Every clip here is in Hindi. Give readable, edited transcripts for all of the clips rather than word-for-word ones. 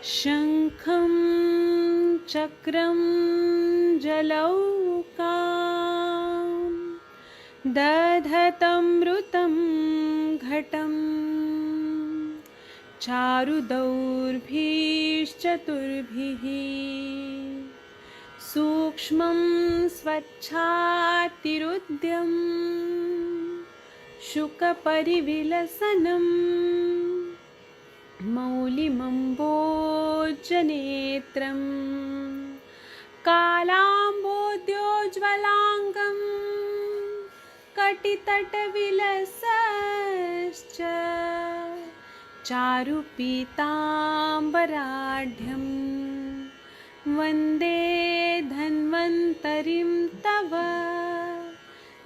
शङ्खं चक्रं जलौकां दधतमृतं घटं चारुदौर्भिश्चतुर्भिः सूक्ष्मं स्वच्छातिरुद्यं शुकपरिविलसनम् मौलिमम्बोजनेत्रं कालाम्बोद्योज्ज्वलाङ्गं कटितटविलसश्च चारुपीताम्बराढ्यं वन्दे धन्वन्तरिं तव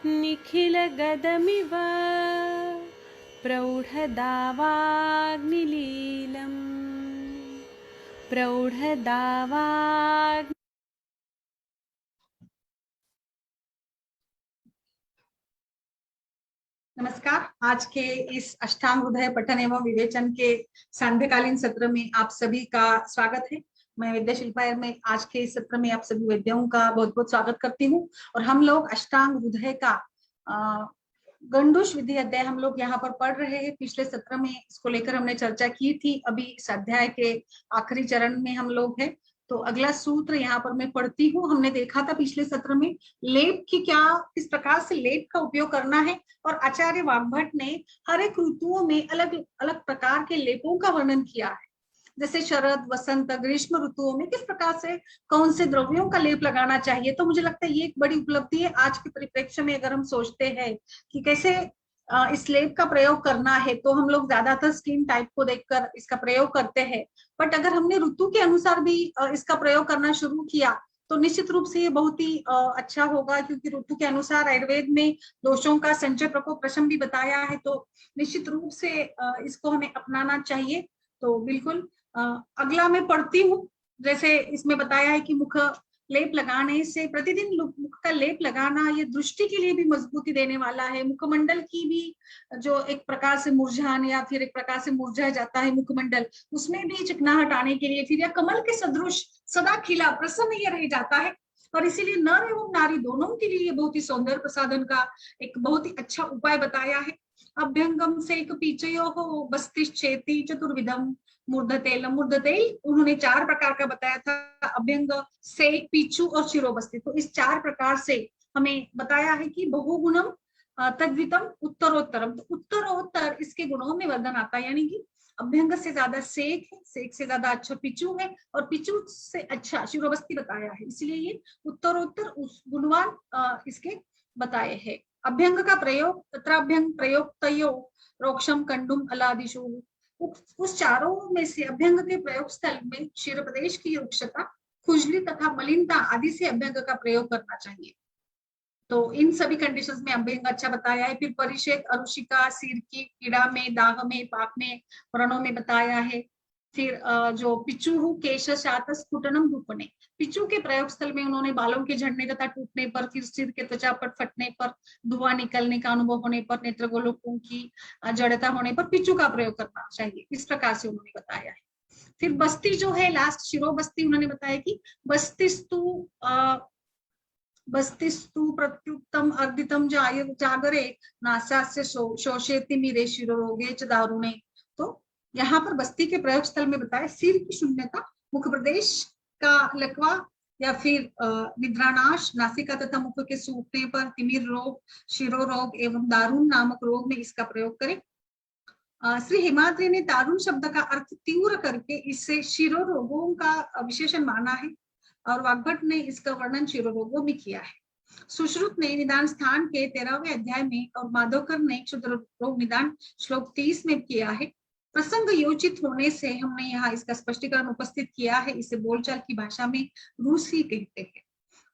निखिलगदमिव प्रौढदावाग्निलीलम् प्रौढदावाग्नि। नमस्कार। आज के इस अष्टांग हृदय पठन एवं विवेचन के सांध्यकालीन सत्र में आप सभी का स्वागत है। मैं विद्या शिल्पा में आज के इस सत्र में आप सभी वैद्यों का बहुत बहुत स्वागत करती हूँ। और हम लोग अष्टांग हृदय का गंडूश विधि अध्याय हम लोग यहाँ पर पढ़ रहे हैं। पिछले सत्र में इसको लेकर हमने चर्चा की थी। अभी इस अध्याय के आखिरी चरण में हम लोग हैं। तो अगला सूत्र यहाँ पर मैं पढ़ती हूँ। हमने देखा था पिछले सत्र में लेप की किस प्रकार से लेप का उपयोग करना है, और आचार्य वाग्भट ने हर एक ऋतुओं में अलग अलग प्रकार के लेपों का वर्णन किया है। जैसे शरद, वसंत, ग्रीष्म ऋतुओं में किस प्रकार से कौन से द्रव्यों का लेप लगाना चाहिए। तो मुझे लगता है ये एक बड़ी उपलब्धि है आज के परिप्रेक्ष्य में। अगर हम सोचते हैं कि कैसे इस लेप का प्रयोग करना है, तो हम लोग ज्यादातर स्किन टाइप को देखकर इसका प्रयोग करते हैं। बट अगर हमने ऋतु के अनुसार भी इसका प्रयोग करना शुरू किया तो निश्चित रूप से ये बहुत ही अच्छा होगा, क्योंकि ऋतु के अनुसार आयुर्वेद में दोषों का संचय प्रकोप प्रशम भी बताया है। तो निश्चित रूप से इसको हमें अपनाना चाहिए। तो बिल्कुल अगला मैं पढ़ती हूँ। जैसे इसमें बताया है कि मुख लेप लगाने से, प्रतिदिन मुख का लेप लगाना ये दृष्टि के लिए भी मजबूती देने वाला है। मुखमंडल की भी जो एक प्रकार से मुरझाने या फिर एक प्रकार से मुरझा जाता है मुखमंडल, उसमें भी चिकनाहट आने के लिए, फिर या कमल के सदृश सदा खिला प्रसन्न ये रह जाता है। और इसीलिए नर एवं नारी दोनों के लिए बहुत ही सौंदर्य प्रसाधन का एक बहुत ही अच्छा उपाय बताया है। अभ्यंगम से एक पीचयो हो बस्तिश्चेति चतुर्विधम मूर्धतेल। मूर्धतेल उन्होंने 4 प्रकार का बताया था, अभ्यंग, सेक, पीचू और शिरोबस्ती। तो इस 4 प्रकार से हमें बताया है कि बहुगुणम तद्वितम उत्तरोत्तरम। तो उत्तरोत्तर इसके गुणों में वर्धन आता है, यानी कि अभ्यंग से ज्यादा सेक है, सेक से ज्यादा अच्छा पिचू है, और पिचू से अच्छा शिरोबस्ती बताया है। इसलिए ये उत्तरोत्तर उस गुणवान इसके बताए हैं। अभ्यंग का प्रयोग, तत्राभ्यंग प्रयोक्तयो रोक्षम कंडुम अलादिशु। उस चारों में से अभ्यंग के प्रयोग स्थल में क्षीर प्रदेश की रुक्षता, खुजली तथा मलिनता आदि से अभ्यंग का प्रयोग करना चाहिए। तो इन सभी कंडीशंस में अभ्यंग अच्छा बताया है। फिर परिषेक, अरुषिका, सिर की पीड़ा में, दाह में, पाक में, व्रणों में बताया है। फिर जो पिचू केश शात स्फुटनम धूपने, पिचू के प्रयोग स्थल में उन्होंने बालों के झड़ने तथा टूटने पर, फिर सिर के त्वचा पर फटने पर, धुआं निकलने का अनुभव होने पर, नेत्रगोलकों की जड़ता होने पर पिचू का प्रयोग करना चाहिए, इस प्रकार से उन्होंने बताया है। फिर बस्ती जो है लास्ट, शिरो बस्ती, उन्होंने बताया कि बस्तिस्तु बस्तिस्तु प्रत्युक्तम अर्दितम जागरे नासास्य शोषेति मीरे शिरोगे च दारुणे। तो यहाँ पर बस्ती के प्रयोग स्थल में बताया सिर की शून्यता, मुख प्रदेश का लकवा या फिर निद्रानाश, नासिका तथा मुख के सूखने पर, तिमिर रोग, शिरो रोग एवं दारुण नामक रोग में इसका प्रयोग करें। श्री हिमाद्री ने दारुण शब्द का अर्थ तीव्र करके इससे शिरो रोगों का विशेषण माना है, और वाग्भट ने इसका वर्णन शिरो रोगों में किया है। सुश्रुत ने निदान स्थान के 13वें अध्याय में और माधवकर ने क्षुद्र रोग निदान श्लोक 30 में किया है। प्रसंग योजित होने से हमने यहाँ इसका स्पष्टीकरण उपस्थित किया है। इसे बोलचाल की भाषा में रूसी कहते हैं।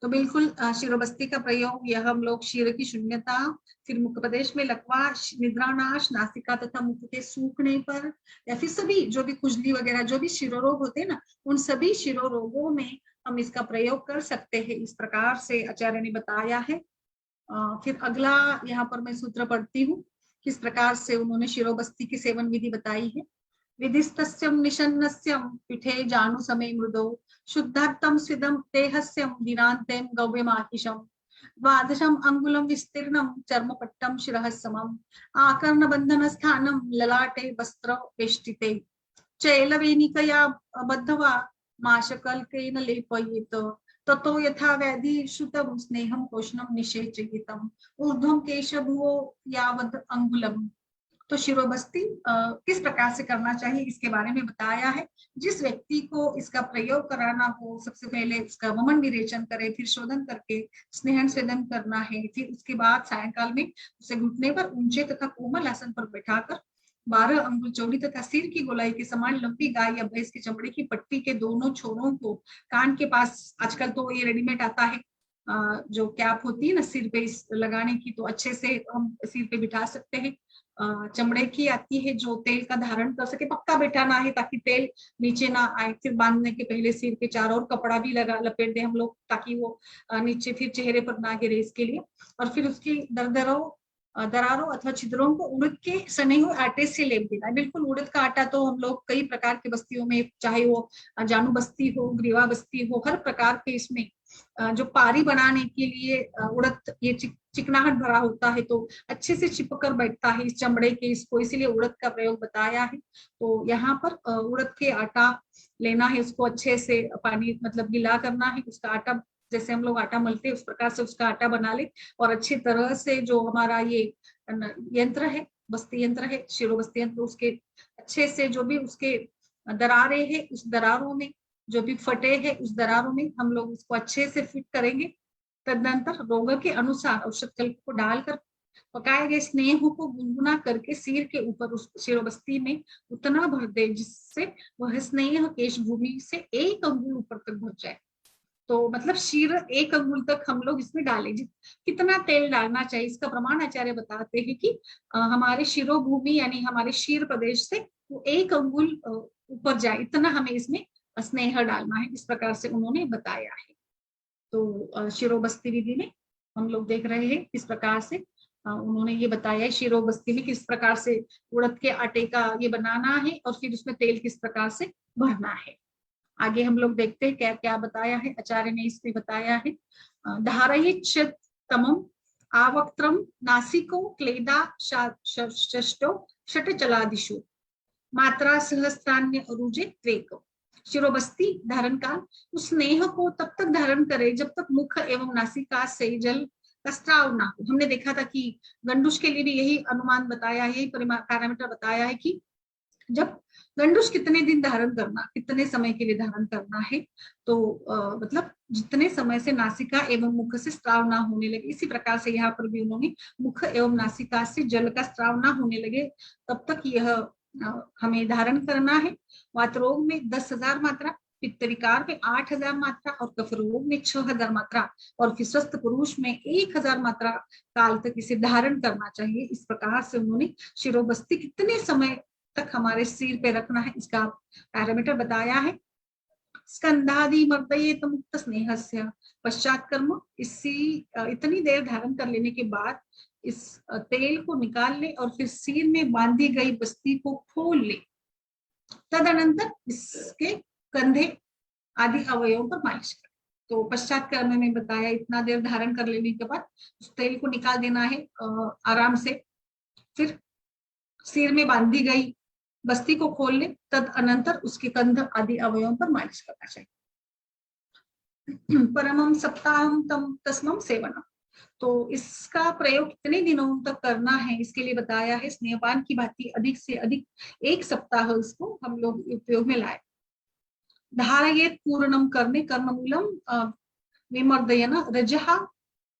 तो बिल्कुल शिरोबस्ती का प्रयोग यह हम लोग शिर की शून्यता, फिर मुख प्रदेश में लकवा, निद्रानाश, नासिका तथा मुख के सूखने पर, या फिर सभी जो भी खुजली वगैरह जो भी शिरोरोग होते हैं ना, उन सभी शिरोरोगों में हम इसका प्रयोग कर सकते हैं, इस प्रकार से आचार्य ने बताया है। फिर अगला यहाँ पर मैं सूत्र पढ़ती हूँ, किस प्रकार से उन्होंने शिरोबस्ती की सेवन विधि बताई है। विधिस्तस्यं निषन्नस्यं पीठे जानु समे मृदो शुद्धार्थं स्विदं देहस्यं दिनान्तें गव्यमाहिषम् द्वादशम अंगुलम विस्तीर्णम चर्मपट्टम शिरः समम आकर्ण बंधन स्थानम ललाटे वस्त्र वेष्टिते चैलवेनिकया बद्धवा माशकल्केन लेपयेत ततो यथा व्याधि श्रुतम स्नेहम कोशनम निषेचयितम ऊर्ध्वम केशभुवो यावद अंगुलम। तो शिरोबस्ती किस प्रकार से करना चाहिए इसके बारे में बताया है। जिस व्यक्ति को इसका प्रयोग कराना हो सबसे पहले इसका वमन विरेचन करे, फिर शोधन करके स्नेहन स्वेदन करना है, फिर उसके बाद सायंकाल में उसे घुटने पर ऊंचे तथा कोमल आसन पर बैठाकर 12 अंगुल चौड़ी तथा सिर की गोलाई के समान लंबी गाय या भैंस के चमड़े की पट्टी के दोनों छोरों को कान के पास, आजकल तो ये रेडीमेड आता है जो कैप होती है ना सिर पे लगाने की, तो अच्छे से हम सिर पे बिठा सकते हैं। चमड़े की आती है जो तेल का धारण कर सके, पक्का बैठाना है ताकि तेल नीचे ना आए। फिर बांधने के पहले सिर पे चारों ओर कपड़ा भी लगा लपेट दे हम लोग ताकि वो नीचे फिर चेहरे पर ना गिरे इसके लिए। और फिर उसकी दरारों अथवा छिद्रों को उड़द के सने हुए आटे से लेप देना है। बिल्कुल उड़द का आटा तो हम लोग कई प्रकार की बस्तियों में, चाहे वो जानु बस्ती हो, ग्रीवा बस्ती हो, हर प्रकार के इसमें जो पारी बनाने के लिए उड़द ये चिकनाहट भरा होता है तो अच्छे से चिपक कर बैठता है इस चमड़े के, इसको इसीलिए उड़द का प्रयोग बताया है। तो यहाँ पर उड़द के आटा लेना है, उसको अच्छे से पानी मतलब गीला करना है, उसका आटा जैसे हम लोग आटा मलते हैं उस प्रकार से उसका आटा बना ले और अच्छी तरह से जो हमारा ये यंत्र है, बस्ती यंत्र है, शिरो बस्ती यंत्र, उसके अच्छे से जो भी उसके दरारें हैं उस दरारों में, जो भी फटे हैं उस दरारों में हम लोग उसको अच्छे से फिट करेंगे। तदनंतर रोग के अनुसार औषध कल्प को डालकर पकाए गए स्नेह को गुनगुना करके सिर के ऊपर उस शिरोबस्ती में उतना भर दे जिससे वह स्नेह केश भूमि से 1 अंगुल ऊपर तक भर जाए। तो मतलब शीर 1 अंगुल तक हम लोग इसमें डालें। कितना तेल डालना चाहिए इसका प्रमाण आचार्य बताते हैं कि हमारे शिरोभूमि यानी हमारे शीर प्रदेश से वो 1 अंगुल ऊपर जाए, इतना हमें इसमें स्नेह डालना है, इस प्रकार से उन्होंने बताया है। तो शिरोबस्ती विधि में हम लोग देख रहे हैं किस प्रकार से उन्होंने ये बताया है। शिरोबस्ती में किस प्रकार से उड़द के आटे का ये बनाना है और फिर उसमें तेल किस प्रकार से भरना है। आगे हम लोग देखते हैं क्या क्या बताया है आचार्य ने इसमें बताया है। धारयिच्छेत् तमं आवक्त्रम नासिको क्लेदा षष्टो षट्चलादिषु मात्रा सहस्त्रान्य अरुजे त्वेक। शिरोबस्ती धारण काल उस स्नेह को तब तक धारण करे जब तक मुख एवं नासिका से जल का स्राव ना हो। हमने देखा था कि गंडूश के लिए भी यही अनुमान बताया है, यही पैरामीटर बताया है कि जब गंडूश कितने दिन धारण करना, कितने समय के लिए धारण करना है, तो मतलब जितने समय से नासिका एवं मुख से स्राव ना होने लगे। इसी प्रकार से यहाँ पर भी उन्होंने मुख एवं नासिका से जल का स्राव ना होने लगे तब तक यह हमें धारण करना है। वात रोग में 10,000 मात्रा, पित्तरिकार में 8,000 मात्रा और कफ रोग में 6,000 मात्रा और फिर स्वस्थ पुरुष में 1,000 मात्रा काल तक इसे धारण करना चाहिए। इस प्रकार से उन्होंने शिरोबस्ती कितने समय तक हमारे सिर पे रखना है इसका पैरामीटर बताया है। स्कंधादि मर्दयेत मुक्त स्नेहस्य पश्चात कर्म, इतनी देर धारण कर लेने के बाद इस तेल को निकाल ले और फिर सिर में बांधी गई बस्ती को खोल ले। तदनंतर इसके कंधे आदि अवयवों पर मालिश करें। तो पश्चात कर्म में बताया इतना देर धारण कर लेने के बाद उस तेल को निकाल देना है आराम से, फिर सिर में बांधी गई बस्ती को खोल ले, तद अनंतर उसके कंध आदि अवयवों पर मालिश करना चाहिए। परमम सप्ताहम तम तस्मम सेवनम, तो इसका प्रयोग कितने दिनों तक करना है इसके लिए बताया है। स्नेहपान की भांति अधिक से अधिक 1 सप्ताह इसको हम लोग उपयोग में लाए। धारयेत पूर्णम करने कर्ममूलम विमर्दयन रजहा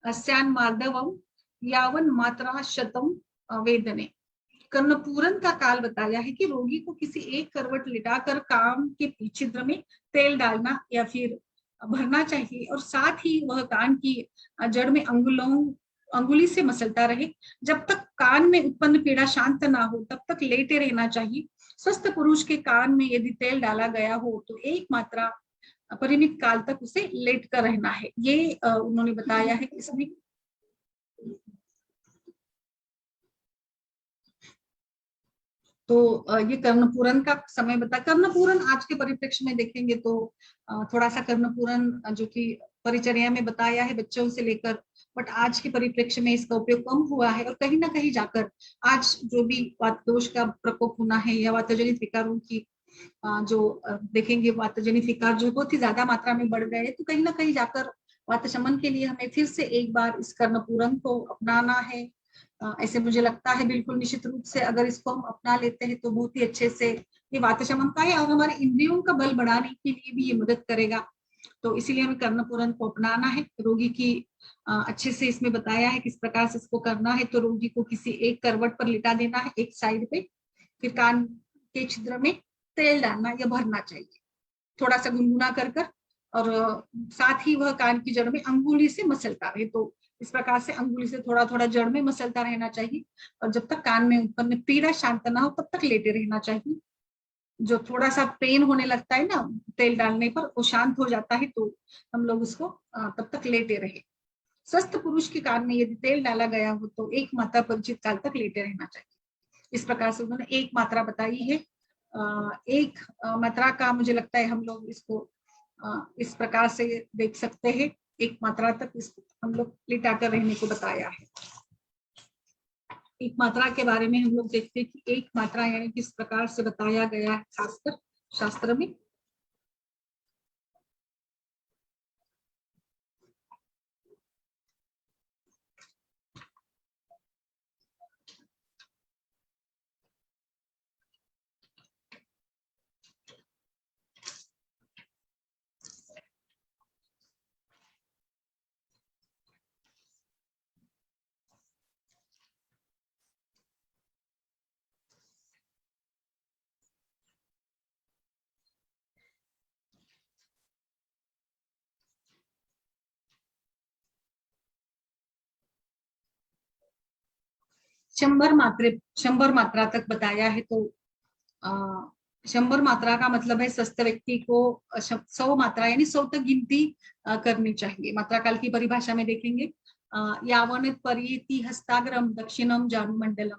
अस्यान मार्दवम यावन मात्रा शतम वेदने। कर्णपूरन का काल बताया है कि रोगी को किसी एक करवट लिटाकर कान के छिद्र में तेल डालना या फिर भरना चाहिए और साथ ही वह कान की जड़ में अंगुली से मसलता रहे। जब तक कान में उत्पन्न पीड़ा शांत ना हो तब तक लेटे रहना चाहिए। स्वस्थ पुरुष के कान में यदि तेल डाला गया हो तो 1 मात्रा परिमित काल तक उसे लेट कर रहना है, ये उन्होंने बताया है इसमें। तो ये कर्णपूरन का समय बता। कर्णपूरन आज के परिप्रेक्ष्य में देखेंगे तो थोड़ा सा कर्णपूरन जो कि परिचर्या में बताया है बच्चों से लेकर, बट आज के परिप्रेक्ष्य में इसका उपयोग कम हुआ है। और कहीं ना कहीं जाकर आज जो भी वात दोष का प्रकोप होना है या वातजनित विकारों की जो देखेंगे, वातजनित विकार जो बहुत ही ज्यादा मात्रा में बढ़ गए, तो कहीं ना कहीं जाकर वात शमन के लिए हमें फिर से एक बार इस कर्णपूरन को अपनाना है। ऐसे मुझे लगता है बिल्कुल निश्चित रूप से अगर इसको हम अपना लेते हैं तो बहुत ही अच्छे से ये वात शमन का है और हमारे इंद्रियों का बल बढ़ाने के लिए भी ये मदद करेगा। तो इसीलिए हमें कर्णपूरन को अपनाना है। रोगी की अच्छे से इसमें बताया है किस प्रकार से इसको करना है। तो रोगी को किसी एक करवट पर लिटा देना है एक साइड पे, फिर कान के छिद्र में तेल डालना या भरना चाहिए थोड़ा सा गुनगुना कर कर, और साथ ही वह कान की जड़ में अंगुली से मसलता रहे। तो इस प्रकार से अंगुली से थोड़ा थोड़ा जड़ में मसलता रहना चाहिए और जब तक कान में उत्पन्न पीड़ा शांत ना हो तब तक लेटे रहना चाहिए। जो थोड़ा सा पेन होने लगता है ना तेल डालने पर, वो शांत हो जाता है तो हम लोग उसको तब तक लेटे रहे। स्वस्थ पुरुष के कान में यदि तेल डाला गया हो तो एक मात्रा परिचित काल तक लेटे रहना चाहिए। इस प्रकार से उन्होंने एक मात्रा बताई है। एक मात्रा का मुझे लगता है हम लोग इसको इस प्रकार से देख सकते हैं, एक मात्रा तक इसको हम लोग लिटा कर रहने को बताया है। एक मात्रा के बारे में हम लोग देखते हैं कि एक मात्रा यानी किस प्रकार से बताया गया है खासकर शास्त्र में। शंबर मात्रा तक बताया है। तो 100 मात्रा का मतलब है स्वस्थ व्यक्ति को 100 मात्रा यानी 100 तक गिनती करनी चाहिए। मात्रा काल की परिभाषा में देखेंगे यावन परियेति हस्ताग्रम दक्षिणम जानुमंडलम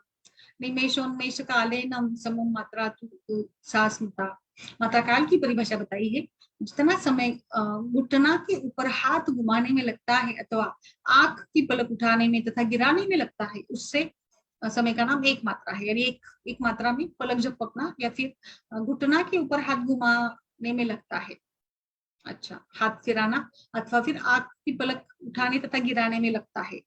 निमेशोन्मेष कालेनम समम मात्रा सा स्मृता। मात्रा काल की परिभाषा बताई है जितना समय घुटना के ऊपर हाथ घुमाने में लगता है अथवा आंख की पलक उठाने में तथा गिराने में लगता है उससे समय का नाम एक मात्रा है। यानी एक मात्रा में पलक झपकना या फिर घुटना के ऊपर हाथ घुमाने में लगता है, अच्छा हाथ फिराना अथवा फिर आंख की पलक उठाने तथा गिराने में लगता है।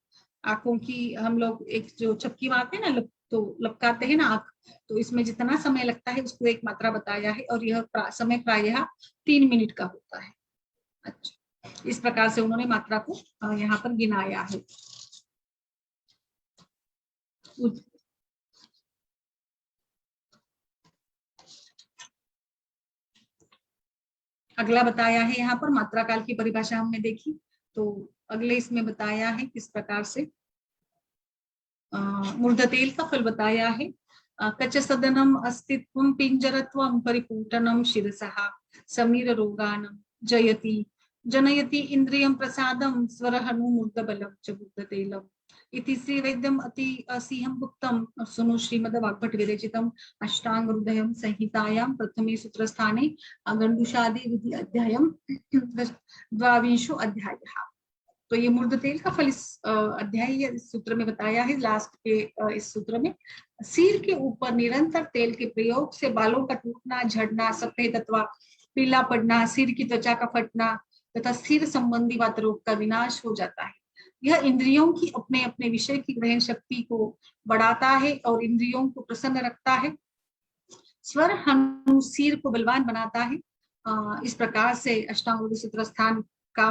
आंखों की हम लोग एक जो चपकी मारते हैं ना तो लपकाते हैं ना आंख, तो इसमें जितना समय लगता है उसको एक मात्रा बताया है और यह समय प्रायः 3 मिनट का होता है। अच्छा, इस प्रकार से उन्होंने मात्रा को यहाँ पर गिनाया है। अगला बताया है यहाँ पर मात्रा काल की परिभाषा हमने देखी, तो अगले इसमें बताया है किस प्रकार से मूर्ध तेल का फल बताया है। कच सदनम अस्तित्वम पिंजरत्वम परिपूटनम शिरसः समीर रोगानम जयति जनयति इंद्रियम प्रसादम स्वरहनु मूर्ध बलम च मूर्ध तेलम इति श्री वैद्यम अति सिंहम गुप्तम सुनु श्रीमद वाग्भट विरचितम अष्टांग हृदयम संहितायां प्रथमे सूत्र स्थाने गंडुषादि विधि अध्यायम द्वाविंशो अध्यायः। तो ये मूर्ध तेल का फल इस अध्याय या इस सूत्र में बताया है। लास्ट के इस सूत्र में सिर के ऊपर निरंतर तेल के प्रयोग से बालों का टूटना, झड़ना, सफेद अथवा पीला पड़ना, सिर की त्वचा का फटना तथा सिर संबंधी वात रोग का विनाश हो जाता है। यह इंद्रियों की अपने अपने विषय की ग्रहण शक्ति को बढ़ाता है और इंद्रियों को प्रसन्न रखता है। स्वर हनु सिर को बलवान बनाता है। इस प्रकार से अष्टांग सूत्र स्थान का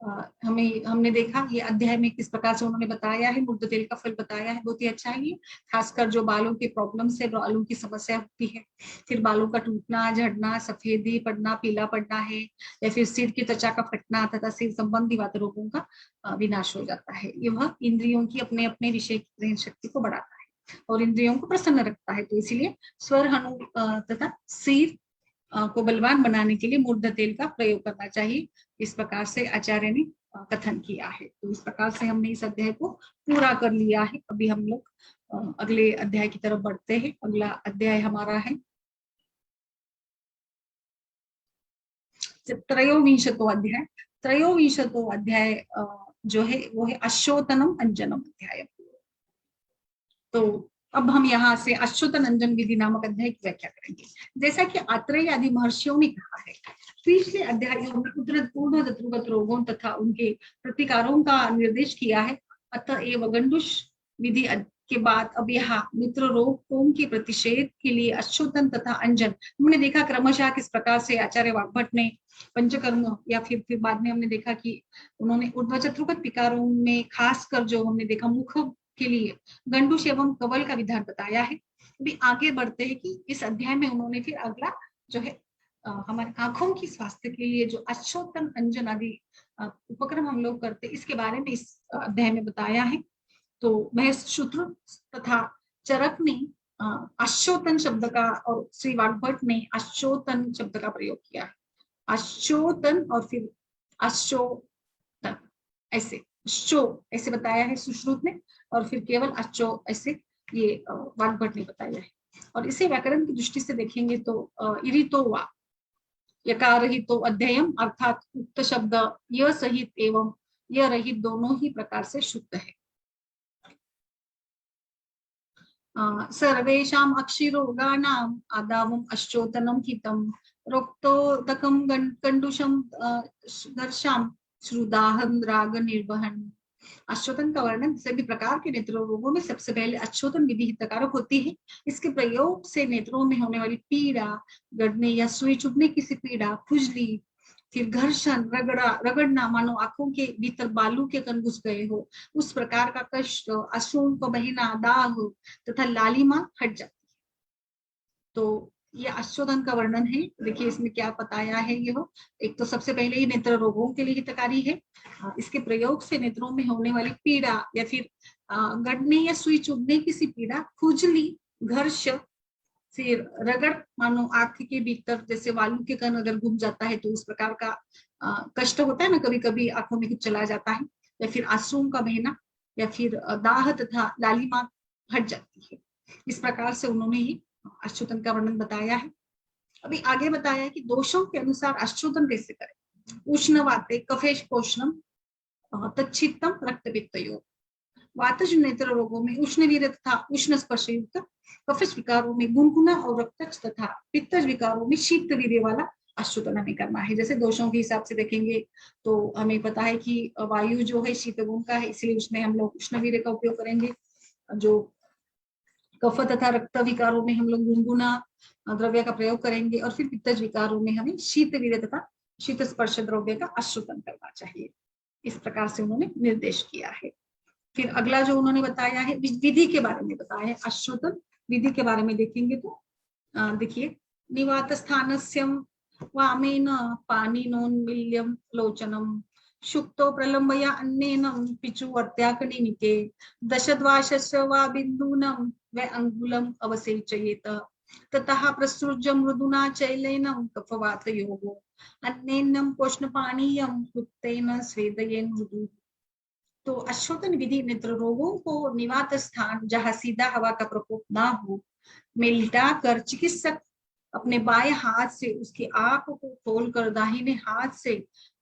हमने देखा ये अध्याय में किस प्रकार से उन्होंने बताया है, मूर्ध तेल का फल बताया है। बहुत ही अच्छा है ये, खासकर जो बालों के प्रॉब्लम से बालों की समस्या होती है, फिर बालों का टूटना, झड़ना, सफेदी पड़ना, पीला पड़ना है या फिर सिर की त्वचा का फटना तथा सिर संबंधी वात रोगों का विनाश हो जाता है। यह इंद्रियों की अपने अपने विषय की ग्रहण शक्ति को बढ़ाता है और इंद्रियों को प्रसन्न रखता है। तो इसीलिए स्वर हनु तथा सिर को बलवान बनाने के लिए मूर्ध तेल का प्रयोग करना चाहिए। इस प्रकार से आचार्य ने कथन किया है। तो इस प्रकार से हमने इस अध्याय को पूरा कर लिया है। अभी हम लोग अगले अध्याय की तरफ बढ़ते हैं। अगला अध्याय हमारा है त्रयोविंशतो अध्याय। त्रयोविंशतो अध्याय जो है वो है अश्वोतनम अंजनम अध्याय। तो अब हम यहाँ से अश्वोतन अंजन विधि नामक अध्याय की व्याख्या करेंगे। जैसा कि आत्रेय आदि महर्षियों ने कहा है, पिछले अध्यायों में ऊर्ध्वगत रोगों तथा उनके प्रतिकारों का निर्देश किया है। अतः एवं गंडुष विधि के बाद अब यहाँ मित्र रोगों के प्रतिषेध के लिए अश्वोतन तथा अंजन हमने देखा क्रमशः किस प्रकार से आचार्य वाग्भट ने पंचकर्म या फिर बाद में हमने देखा कि उन्होंने ऊर्ध्वचतुर्गत विकारों में खासकर जो हमने देखा मुख के लिए गंडुष एवं कवल का विधान बताया है। अभी आगे बढ़ते हैं कि इस अध्याय में उन्होंने फिर अगला जो है हमारे आंखों की स्वास्थ्य के लिए जो अश्वोतन अंजन आदि उपक्रम हम लोग करते इसके बारे में इस अध्याय में बताया है। तो महेशूत्र तथा चरक ने अश्वोतन शब्द का और श्री वाग्भट ने अश्वोतन शब्द का प्रयोग किया है। अश्वोतन और फिर अश्वोतन ऐसे ऐसे बताया है सुश्रुत ने, और फिर केवल अश्चो ऐसे ये वाग्भट ने बताया है। और इसे व्याकरण की दृष्टि से देखेंगे तो इरितो वा यकार ही तो अध्ययम अर्थात उक्त शब्द य सहित एवं य रहित दोनों ही प्रकार से शुद्ध है। सर्वेषाम् अक्षिरोगाणाम् आदावम् अश्चोतनम हितम रोक्तोदकम कंडुषम दर्शाम श्रुदाहन राग निर्वहन। अश्वोतन का वर्णन सभी प्रकार के नेत्र रोगों में सबसे पहले अश्वोतन विधि हितकारक होती है। इसके प्रयोग से नेत्रों में होने वाली पीड़ा, गड़ने या सुई चुभने की सी पीड़ा, खुजली, फिर घर्षण, रगड़ना मानो आंखों के भीतर बालू के कण घुस गए हो, उस प्रकार का कष्ट, आंसुओं का बहना, दाग तथा लालिमा हट जाती है। तो ये अश्वोतन का वर्णन है। देखिए इसमें क्या बताया है। यह एक तो सबसे पहले ही नेत्र रोगों के लिए हितकारी है। इसके प्रयोग से नेत्रों में होने वाली पीड़ा या फिर गड़ने या सुई चुभने की सी पीड़ा, खुजली, घर्ष, फिर रगड़ मानो आंख के भीतर जैसे वालू के कण अगर घूम जाता है तो उस प्रकार का कष्ट होता है ना, कभी कभी आंखों में कुछ चला जाता है, या फिर आंसुओं का बहना, या फिर दाह तथा लालिमा हट जाती है। इस प्रकार से उन्होंने ही अश्वोतन का वर्णन बताया है। अभी आगे बताया है कि दोषों के अनुसार अश्वोतन कैसे करें। उष्णवाते कफेश पोषणम तच्छित्तम रक्तपित्तयो। वातज नेत्र रोगों में उष्ण वीर्य तथा उष्ण स्पर्श युक्त, कफेश विकारों में गुनगुना और रक्तज तथा पित्तज विकारों में शीत वीर्य वाला अश्वोतन हमें करना है। जैसे दोषों के हिसाब से देखेंगे तो हमें पता है कि वायु जो है शीत गुण का है, इसलिए उसमें हम लोग उष्ण वीर्य का उपयोग करेंगे। जो कफ तथा रक्त विकारों में हम लोग गुनगुना द्रव्य का प्रयोग करेंगे, और फिर पित्तज विकारों में हमें शीत वीर्य तथा शीत स्पर्श द्रव्य का अश्वोतन करना चाहिए। इस प्रकार से उन्होंने निर्देश किया है। फिर अगला जो उन्होंने बताया है विधि के बारे में बताया है। अश्वोतन विधि के बारे में देखेंगे तो देखिए, निवात स्थानस्यम वामेन पानिनोन्मील्यम लोचनम शुक्तो प्रलंबया अन्नेनं पिचु अत्याकनिमिते दशद्वाशस्य वा बिन्दूनं व अंगुलम अवसेचयेत ततः प्रसृज्य मृदुना चैलेनं कफवातयोः अन्नेनं पोष्णपानीयं युक्तेन स्वेदयेन मृदु। तो अश्वोतन विधि नेत्र रोगों को निवात स्थान जहां सीधा हवा का प्रकोप ना हो में लिटाकर चिकित्सक अपने बाएं हाथ से उसकी आंख को खोलकर दाहिने हाथ से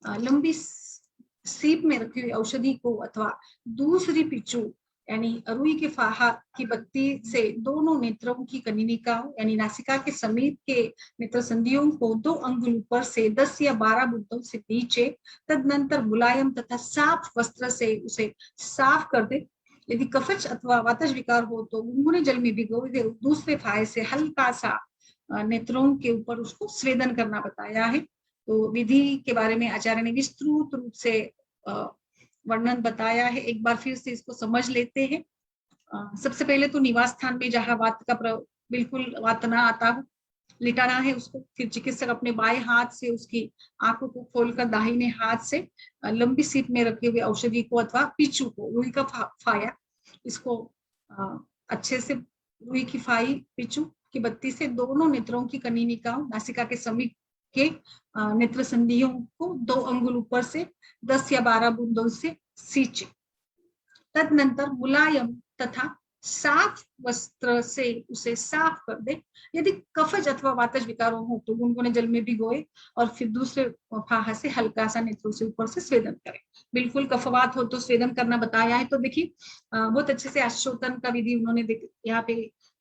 लंबी सीप में रखी हुई औषधि को अथवा दूसरी पिचू यानी रुई के फाहा की बत्ती से दोनों नेत्रों की कनिनिकाओं यानी नासिका के समीप के नेत्र संधियों को 2 अंगुल ऊपर से 10 या 12 बूंदों से नीचे, तदनंतर मुलायम तथा साफ वस्त्र से उसे साफ कर दे। यदि कफच अथवा वातज विकार हो तो गुनगुने जल में भिगो दे, दूसरे फाहे से हल्का सा नेत्रों के ऊपर उसको स्वेदन करना बताया है। तो विधि के बारे में आचार्य ने विस्तृत रूप से वर्णन बताया है। एक बार फिर से इसको समझ लेते हैं। सबसे पहले तो निवास स्थान में जहां वात का बिल्कुल वात ना आता हो लिटाना है उसको। फिर चिकित्सक अपने बाएं हाथ से उसकी आंखों को खोलकर दाहिने हाथ से लंबी सीप में रखे हुए औषधि को अथवा पिचू को, रुई का फाया, इसको अच्छे से रुई की फाई पिचू की बत्ती से दोनों नेत्रों की कनिनिकाओं नासिका के समीप के नेत्र संधियों को 2 अंगुल ऊपर से 10 या 12 बूंदों से सींचे। तदनंतर मुलायम तथा साफ वस्त्र से उसे साफ कर दे। यदि कफज अथवा वातज विकारों हो तो गुनगुने जल में भिगोए और फिर दूसरे फाहा से हल्का सा नेत्रों से ऊपर से स्वेदन करें। बिल्कुल कफवात हो तो स्वेदन करना बताया है। तो देखिए बहुत अच्छे से अश्वोतन का विधि उन्होंने यहाँ पे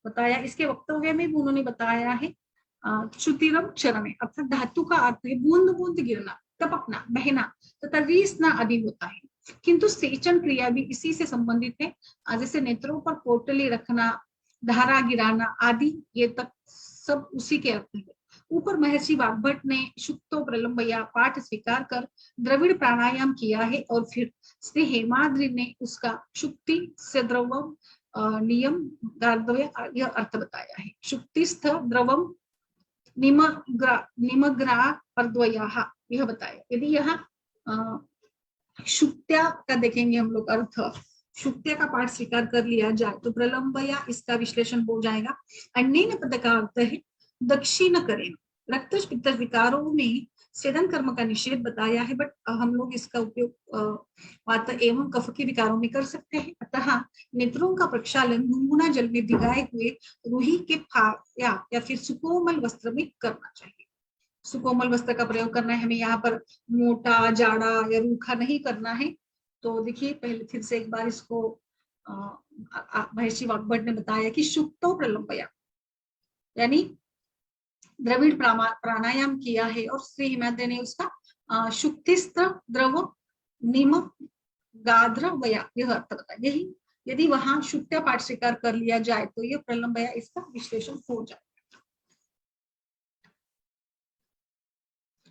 बताया। इसके वक्तव्य में भी उन्होंने बताया है श्रुतिरम चरणे, अर्थात धातु का अर्थ है बूंद बूंद गिरना, टपकना, बहना तथा रीसना आदि होता है, किंतु सेचन क्रिया भी इसी से संबंधित है। जैसे नेत्रों पर पोटली रखना, धारा गिराना आदि, ये तक सब उसी के अर्थ है। ऊपर महर्षि वाग्भट ने शुक्तो प्रलंबया पाठ स्वीकार कर द्रविड़ प्राणायाम किया है और फिर श्री हेमाद्रि ने उसका शुक्ति से द्रवम नियम गार्धव्य यह अर्थ बताया है। शुक्तिस्थ द्रवम निमग्रा अर्द्वयाः यह बताया। यदि यहाँ शुक्त्या का देखेंगे हम लोग अर्थ, शुक्त्या का पाठ स्वीकार कर लिया जाए तो प्रलंबया इसका विश्लेषण हो जाएगा। अन्य पद का अर्थ है दक्षिण करें। रक्त पित्त विकारों में स्वेदन कर्म का निषेध बताया है, बट हम लोग इसका उपयोग वात एवं कफ के विकारों में कर सकते हैं। अतः नेत्रों का प्रक्षालन गुनगुना जल में भिगाए हुए रूही के फाया या फिर सुकोमल वस्त्र में करना चाहिए। सुकोमल वस्त्र का प्रयोग करना है हमें, यहाँ पर मोटा जाड़ा या रूखा नहीं करना है। तो देखिए पहले फिर से एक बार इसको महर्षि वाग्भट ने बताया कि शुक्तो प्रलंबया यानी द्रविड़ प्राणायाम किया है और श्री हिमाद्रि ने उसका शुक्तिस्थ द्रव निम गाद्र वया यह अर्थ बताया। यही यदि वहां शुक्त्या पाठ स्वीकार कर लिया जाए तो यह प्रलंबया इसका विश्लेषण हो जाए।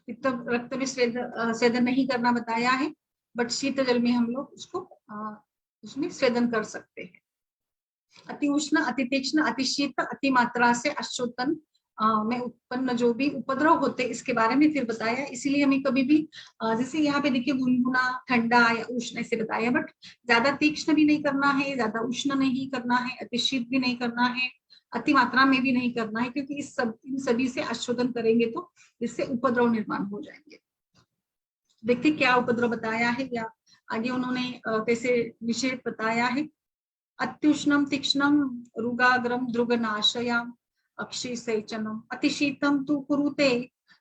रक्त में स्वेदन नहीं करना बताया है, बट शीत जल में हम लोग उसको उसमें स्वेदन कर सकते हैं। अति उष्ण, अति तीक्ष्ण, अति शीत, अति मात्रा से अश्वोतन में उत्पन्न जो भी उपद्रव होते हैं इसके बारे में फिर बताया। इसीलिए हमें कभी भी जैसे यहाँ पे देखिए गुनगुना, ठंडा या उष्ण ऐसे बताया, बट ज्यादा तीक्ष्ण भी नहीं करना है, ज्यादा उष्ण नहीं करना है, अति शीत भी नहीं करना है, अति मात्रा में भी नहीं करना है, क्योंकि इन सभी से अश्वोतन करेंगे तो इससे उपद्रव निर्माण हो जाएंगे। देखते क्या उपद्रव बताया है या आगे उन्होंने कैसे निषेध बताया है। अत्युष्णम तीक्ष्णम रुगाग्रम द्रुगनाशयाम अक्षी सेचनम अतिशीतम तु कुरुते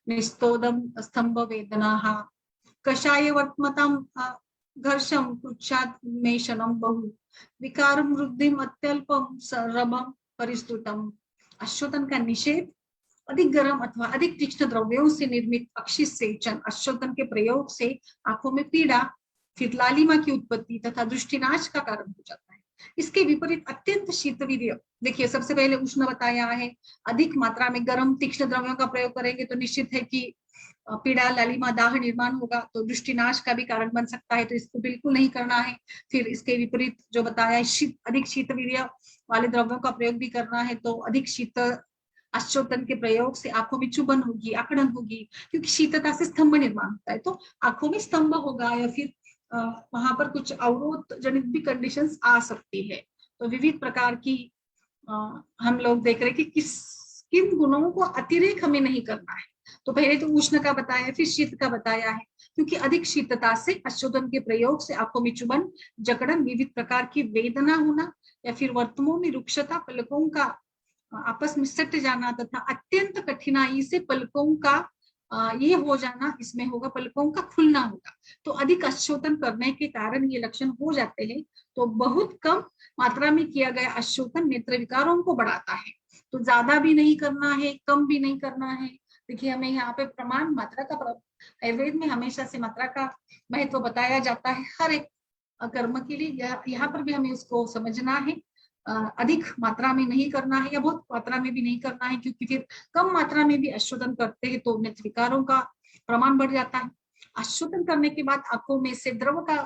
निस्तोदम स्तंभ वेदनाः कषाय वर्तमताम घर्षम कुच्छात मेषणम बहु विकारम वृद्धिम अत्यल्पम सरबम परिस्तुतम। अश्वोतन का निषेध। अधिक गर्म अथवा अधिक तीक्ष्ण द्रव्यों से निर्मित अक्षी सेचन अश्वोतन के प्रयोग से आंखों में पीड़ा, फिर लालिमा की उत्पत्ति तथा दृष्टिनाश का कारण हो जाता है। इसके विपरीत अत्यंत शीतवीर्य, देखिए सबसे पहले उष्ण बताया है, अधिक मात्रा में गर्म तीक्ष्ण द्रव्यों का प्रयोग करेंगे तो निश्चित है कि पीड़ा, लालिमा, दाह निर्माण होगा, तो दृष्टिनाश का भी कारण बन सकता है, तो इसको बिल्कुल नहीं करना है। फिर इसके विपरीत जो बताया है अधिक शीतवीर्य वाले द्रव्यों का प्रयोग भी करना है, तो अधिक शीत अश्वोतन के प्रयोग से आंखों में चुभन होगी, आकड़न होगी, क्योंकि शीतता से स्तंभ निर्माण होता है, तो आंखों में स्तंभ होगा या फिर वहां पर कुछ अवरोध जनित भी कंडीशंस आ सकती है। तो विविध प्रकार की हम लोग देख रहे हैं कि किन गुणों को अतिरेक हमें नहीं करना है। तो पहले तो उष्ण का बताया, फिर शीत का बताया है, क्योंकि अधिक शीतता से अश्वोतन के प्रयोग से आंखों में चुभन, जकड़न, विविध प्रकार की वेदना होना या फिर वर्तमों में रुक्षता, पलकों का आपस में सट जाना तथा अत्यंत कठिनाई से पलकों का ये हो जाना, इसमें होगा पलकों का खुलना होगा। तो अधिक अश्वोतन करने के कारण ये लक्षण हो जाते हैं। तो बहुत कम मात्रा में किया गया अश्वोतन नेत्र विकारों को बढ़ाता है, तो ज्यादा भी नहीं करना है, कम भी नहीं करना है। देखिए हमें यहाँ पे प्रमाण मात्रा का, आयुर्वेद में हमेशा से मात्रा का महत्व बताया जाता है हर एक कर्म के लिए। यहाँ पर भी हमें उसको समझना है, अधिक मात्रा में नहीं करना है या बहुत मात्रा में भी नहीं करना है, क्योंकि फिर कम मात्रा में भी अश्वोतन करते हैं तो नेत्र विकारों का प्रमाण बढ़ जाता है। अश्वोतन करने के बाद आंखों में से द्रव का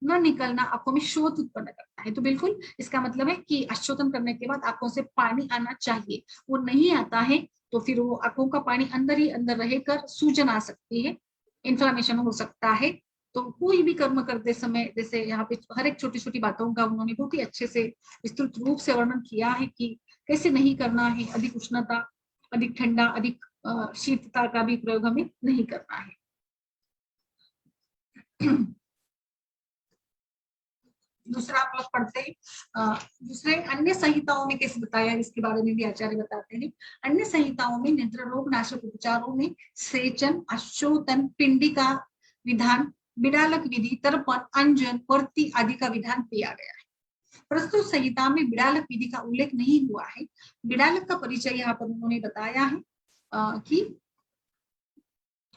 न निकलना आंखों में शोथ उत्पन्न करता है, तो बिल्कुल इसका मतलब है कि अश्वोतन करने के बाद आंखों से पानी आना चाहिए, वो नहीं आता है तो फिर वो आंखों का पानी अंदर ही अंदर रहकर सूजन आ सकती है, इन्फ्लामेशन हो सकता है। तो कोई भी कर्म करते समय, जैसे यहाँ पे हर एक छोटी छोटी बातों का उन्होंने बहुत ही अच्छे से विस्तृत रूप से वर्णन किया है कि कैसे नहीं करना है। अधिक उष्णता, अधिक ठंडा, अधिक शीतता का भी प्रयोग हमें नहीं करना है। दूसरा आप लोग पढ़ते हैं, दूसरे अन्य संहिताओं में कैसे बताया, इसके बारे में भी आचार्य बताते हैं। अन्य संहिताओं में नेत्र रोग नाशक उपचारों में सेचन, अशोतन, पिंडी का विधान, बिड़ालक विधि, तर्पण, अंजन, वर्ती आदि का विधान दिया गया है। प्रस्तुत संहिता में बिड़ालक विधि का उल्लेख नहीं हुआ है। बिड़ालक का परिचय यहाँ पर उन्होंने बताया है कि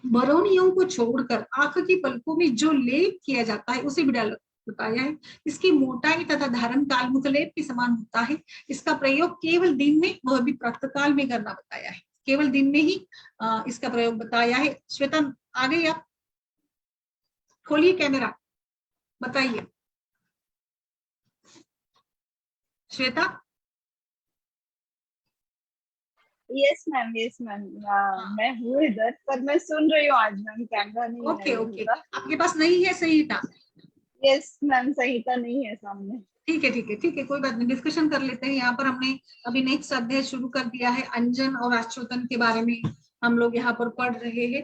बरौनियों को छोड़कर आंख की पलकों में जो लेप किया जाता है उसे बिड़ालक बताया है। इसकी मोटाई तथा धारण काल मुखलेप के समान होता है। इसका प्रयोग केवल दिन में, वह भी प्रातःकाल में करना बताया है। केवल दिन में ही इसका प्रयोग बताया है। श्वेता आ गई, आप खोलिए कैमरा, बताइए Shweta. Yes ma'am, yes ma'am, मैं हूँ इधर, पर मैं सुन रही हूँ आज मैम, कैमरा नहीं है ओके ओके, आपके पास नहीं है संहिता? यस मैम, संहिता नहीं है सामने। ठीक है ठीक है ठीक है, कोई बात नहीं, डिस्कशन कर लेते हैं। यहाँ पर हमने अभी नेक्स्ट अध्याय शुरू कर दिया है, अंजन और आश्चोतन के बारे में हम लोग यहाँ पर पढ़ रहे हैं।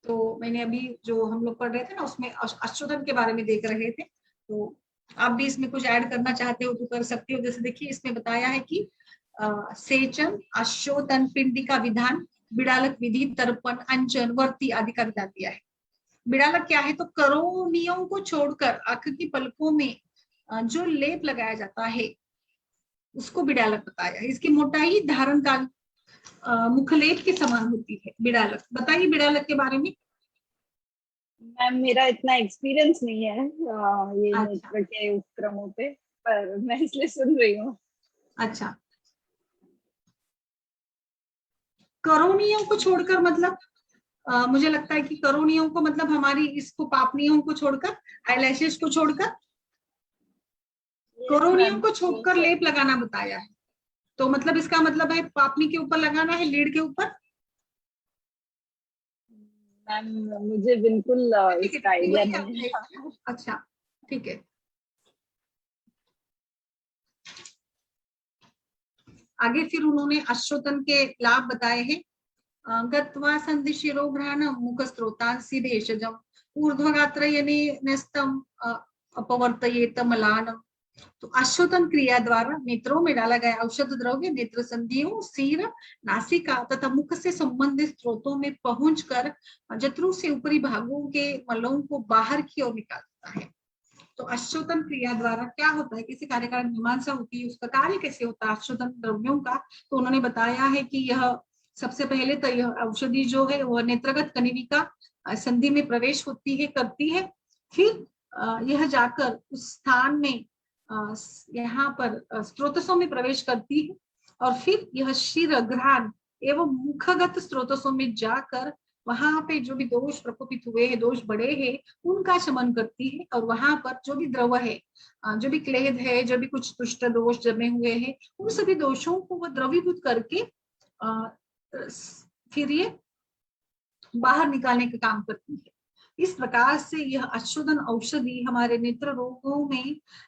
तो मैंने अभी जो हम लोग पढ़ रहे थे ना, उसमें आश्चोतन के बारे में देख रहे थे। तो आप भी इसमें कुछ ऐड करना चाहते हो तो कर सकते हो। जैसे देखिए, इसमें बताया है कि सेचन, आश्चोतन, पिंडी का विधान, बिड़ालक विधि, तर्पण, अंचन, वर्ती आदि का विधान दिया है। बिड़ालक क्या है, तो करोनियों को छोड़कर आंख की पलकों में जो लेप लगाया जाता है उसको बिड़ालक बताया है। इसकी मोटाई धारण काल मुखलेप के समान होती है। बिड़ालक बताइए, बिड़ालक के बारे में। मैम मेरा इतना एक्सपीरियंस नहीं है ये अच्छा। नेत्र के उपक्रमों पे, पर मैं इसलिए सुन रही हूँ। अच्छा, करोनियों को छोड़कर मतलब मुझे लगता है कि करोनियों को मतलब हमारी इसको पापनियों को छोड़कर, आईलैशेस को छोड़कर, करोनियों को छोड़कर लेप लगाना बताया है। तो मतलब इसका मतलब है पापनी के ऊपर लगाना है, लीड के ऊपर। मैम मुझे बिल्कुल इसका आइडिया नहीं है। अच्छा ठीक है, आगे फिर उन्होंने अश्वतन के लाभ बताए हैं। गत्वा संधिशिरो घ्राणम मुख स्त्रोतांसि भेषजम ऊर्ध्वगात्रयने नस्तम अपवर्तयेत मलानम। तो अश्वतन क्रिया द्वारा नेत्रों में डाला गया औषध द्रव्य नेत्र संधियों, सिर, नासिका तथा मुख से संबंधित स्त्रोतों में पहुंचकर जठरों से ऊपरी भागों के मलों को बाहर की ओर निकालता है। तो अश्वतन क्रिया द्वारा क्या होता है, किसी कार्य का मीमांसा होती है, उसका कार्य कैसे होता है अश्वतन द्रव्यों का। तो उन्होंने बताया है कि यह सबसे पहले तो यह औषधि जो है वह नेत्रगत कनिविका संधि में प्रवेश होती है, करती है। फिर यह जाकर उस स्थान में यहाँ पर स्त्रोतसों में प्रवेश करती है, और फिर यह शिर, घ्राण एवं मुखगत स्त्रोतसों में जाकर वहां पे जो भी दोष प्रकोपित हुए हैं, दोष बढ़े हैं, उनका शमन करती है। और वहां पर जो भी द्रव है, जो भी क्लेद है, जो भी कुछ दुष्ट दोष जमे हुए हैं, उन सभी दोषों को वह द्रवीभूत करके फिर ये बाहर निकालने का काम करती है। इस प्रकार से यह अशोधन औषधि हमारे नेत्र रोगों में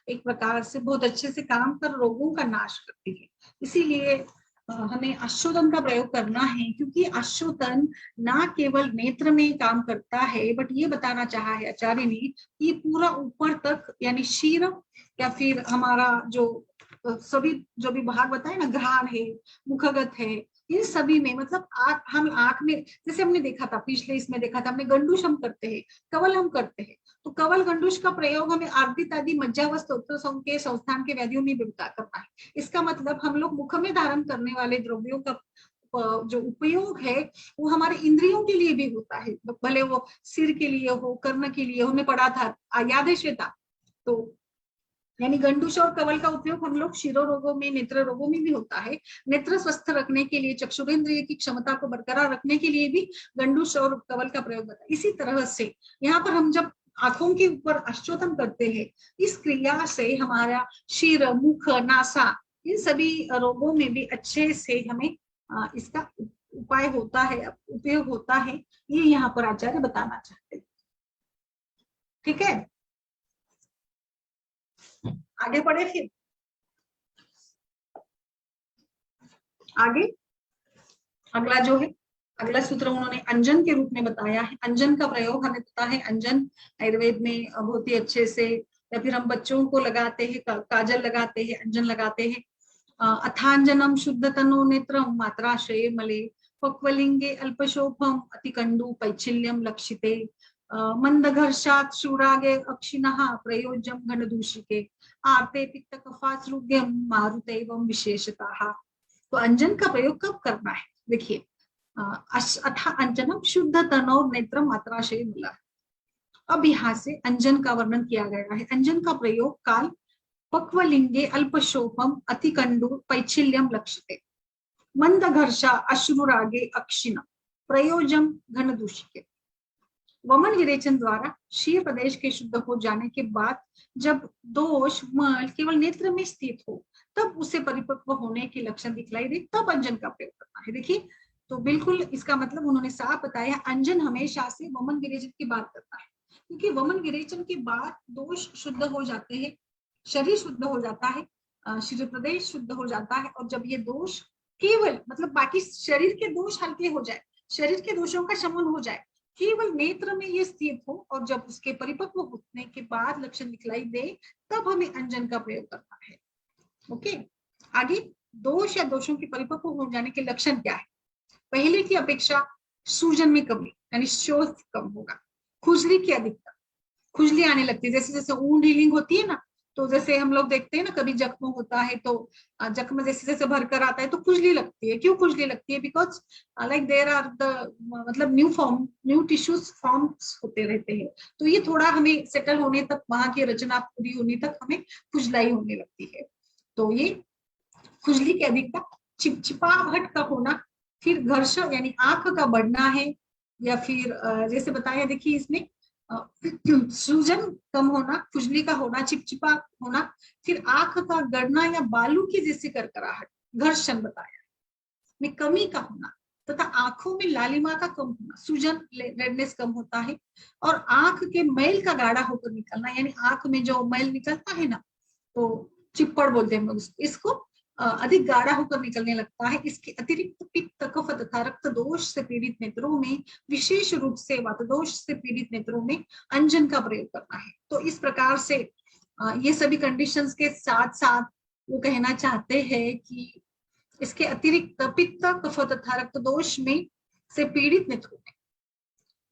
एक प्रकार से बहुत अच्छे से काम कर रोगों का नाश करती है। इसीलिए हमें अशोधन का प्रयोग करना है, क्योंकि अशोधन ना केवल नेत्र में काम करता है, बट ये बताना चाहा है आचार्य ने कि पूरा ऊपर तक, यानी शीर या फिर हमारा जो सभी जो भी भाग बताए ना, घ्राण है, मुखगत है, इन सभी में मतलब हम आंख में, जैसे हमने देखा था पिछले इसमें देखा था हमने, गंडूश हम करते हैं, कवल हम करते हैं। तो कवल गंडूश का प्रयोग हमें आर्दित आदि मज्जावस्थ के संस्थान के व्याधियों में भी करना है। इसका मतलब हम लोग मुख में धारण करने वाले द्रव्यों का जो उपयोग है वो हमारे इंद्रियों के लिए भी होता है, भले वो सिर के लिए हो, कर्ण के लिए हो। हमने पढ़ा था, याद है श्वेता? तो यानी गंडूश और कवल का उपयोग हम लोग शिरो रोगों में, नेत्र रोगों में भी होता है। नेत्र स्वस्थ रखने के लिए, चक्षुरेंद्रिय की क्षमता को बरकरार रखने के लिए भी गंडूश और कवल का प्रयोग होता है। इसी तरह से यहाँ पर हम जब आंखों के ऊपर अश्वोधन करते हैं, इस क्रिया से हमारा शीर, मुख, नासा, इन सभी रोगों में भी अच्छे से हमें इसका उपाय होता है, उपयोग होता है। ये यहाँ पर आचार्य बताना चाहते हैं। ठीक है, आगे बढ़े फिर। आगे अगला जो है अगला सूत्र उन्होंने अंजन के रूप में बताया है। अंजन का प्रयोग हमें पता है, अंजन आयुर्वेद में बहुत ही अच्छे से, या फिर हम बच्चों को लगाते हैं, काजल लगाते हैं, अंजन लगाते हैं। अथांजनम शुद्ध तनो नेत्रम मात्राश्रये मले पक्वलिंगे अल्पशोभम अतिकंडु पैचिल्यम लक्षिते मंदघर्षात् शूरागे अक्षिणः प्रयोज्यम घनदूषिके आर्ते पित्त कफासृग्यम मारुतैवम विशेषताः। तो अंजन का प्रयोग कब करना है? देखिए, अथा अंजनम शुद्ध तनो नेत्रम मात्राशय मिला। अब यहाँ से अंजन का वर्णन किया गया है। अंजन का प्रयोग काल पक्वलिंगे अल्पशोभम अतिकंडु पैचिल्यम लक्षिते मंदघर्षा अश्रुरागे अक्षिण प्रयोजम घनदूषिके। वमन विरेचन द्वारा शीर प्रदेश के शुद्ध हो जाने के बाद जब दोष मल केवल नेत्र में स्थित हो, तब उसे परिपक्व होने के लक्षण दिखलाई दे, तब अंजन का प्रयोग करना है। देखिए, तो बिल्कुल इसका मतलब उन्होंने साफ बताया, अंजन हमेशा से वमन विरेचन की बात करता है, क्योंकि वमन विरेचन के बाद दोष शुद्ध हो जाते हैं, शरीर शुद्ध हो जाता है, शीर प्रदेश शुद्ध हो जाता है। और जब ये दोष केवल मतलब बाकी शरीर के दोष हल्के हो जाए, शरीर के दोषों का शमन हो जाए, केवल नेत्र में ये स्थित हो, और जब उसके परिपक्व होने के बाद लक्षण दिखलाई दे, तब हमें अंजन का प्रयोग करना है। ओके, आगे दोष या दोषों के परिपक्व हो जाने के लक्षण क्या है? पहले की अपेक्षा सूजन में कमी, यानी शोथ कम होगा। खुजली की अधिकता, खुजली आने लगती है, जैसे जैसे वुंड हीलिंग होती है ना, तो जैसे हम लोग देखते हैं ना, कभी जख्म होता है तो जख्म जैसे जैसे भरकर आता है तो खुजली लगती है। क्यों खुजली लगती है? Because like there are the मतलब न्यू टिश्यूज फॉर्म्स होते रहते हैं, तो ये थोड़ा हमें सेटल होने तक, वहां की रचना पूरी होने तक हमें खुजलाई होने लगती है। तो ये खुजली की अधिकता, चिपचिपाहट का होना, फिर घर्षण यानी आंख का बढ़ना है, या फिर जैसे बताया, देखिए इसमें सूजन कम होना, खुजली का होना, चिपचिपा होना, फिर आंख का गड़ना या बालू की जैसी करकराहट, घर्षण बताया में कमी का होना, तथा आंखों में लालिमा का कम होना, सूजन रेडनेस कम होता है, और आंख के मैल का गाढ़ा होकर निकलना, यानी आंख में जो मैल निकलता है ना, तो चिप्पड़ बोलते हैं हम लोग इसको, अधिक गाढ़ा होकर निकलने लगता है। इसके अतिरिक्त पित्त कफ तथा रक्त दोष से पीड़ित नेत्रों में, विशेष रूप से वात दोष से पीड़ित नेत्रों में अंजन का प्रयोग करना है। तो इस प्रकार से ये सभी कंडीशंस के साथ साथ वो कहना चाहते हैं कि इसके अतिरिक्त पित्त कफ तथा रक्त दोष में से पीड़ित नेत्रों में,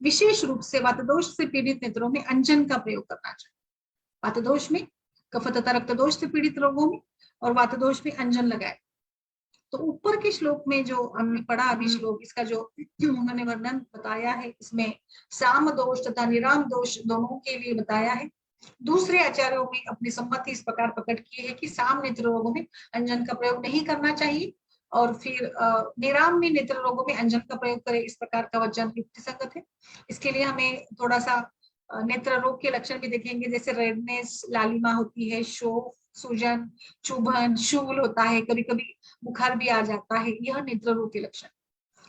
विशेष रूप से वात दोष से पीड़ित नेत्रों में अंजन का प्रयोग करना चाहिए। वात दोष में, कफ तथा रक्त दोष से पीड़ित लोगों में, और वात दोष में अंजन लगाए। तो ऊपर के श्लोक में जो हमने पढ़ा अभी श्लोक, इसका जो उन्होंने वर्णन बताया है, इसमें साम दोष तथा निराम दोष दोनों के लिए बताया है। दूसरे आचार्यों में अपनी सम्मति इस प्रकार प्रकट की है कि साम नेत्र रोगों में अंजन का प्रयोग नहीं करना चाहिए, और फिर निराम में नेत्र रोगों में अंजन का प्रयोग करें, इस प्रकार का वचन युक्तिसंगत है। इसके लिए हमें थोड़ा सा नेत्र रोग के लक्षण भी देखेंगे, जैसे रेडनेस, लालिमा होती है, शोफ, सूजन, चुभन, शूल होता है, कभी कभी बुखार भी आ जाता है, यह नेत्र रोग के लक्षण,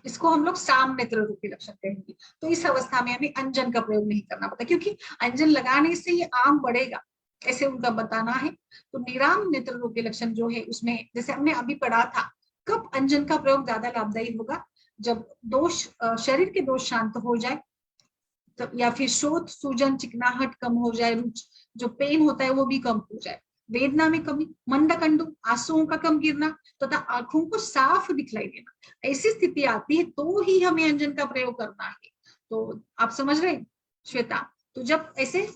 इसको हम लोग साम नेत्र रोग के लक्षण कहेंगे। तो इस अवस्था में हमें अंजन का प्रयोग नहीं करना पड़ता, क्योंकि अंजन लगाने से ये आम बढ़ेगा, ऐसे उनका बताना है। तो निराम नेत्र रोग के लक्षण जो है उसमें, जैसे हमने अभी पढ़ा था, कब अंजन का प्रयोग ज्यादा लाभदायी होगा? जब दोष, शरीर के दोष शांत हो जाए, तो या फिर शोथ, सूजन, चिकनाहट कम हो जाए, जो पेन होता है वो भी कम हो जाए, वेदना में कमी, मंदकंडु, आंसुओं का कम गिरना, तथा आंखों को साफ दिखलाई देना, ऐसी स्थिति आती है तो ही हमें अंजन का प्रयोग करना है। तो आप समझ रहे श्वेता? तो जब ऐसे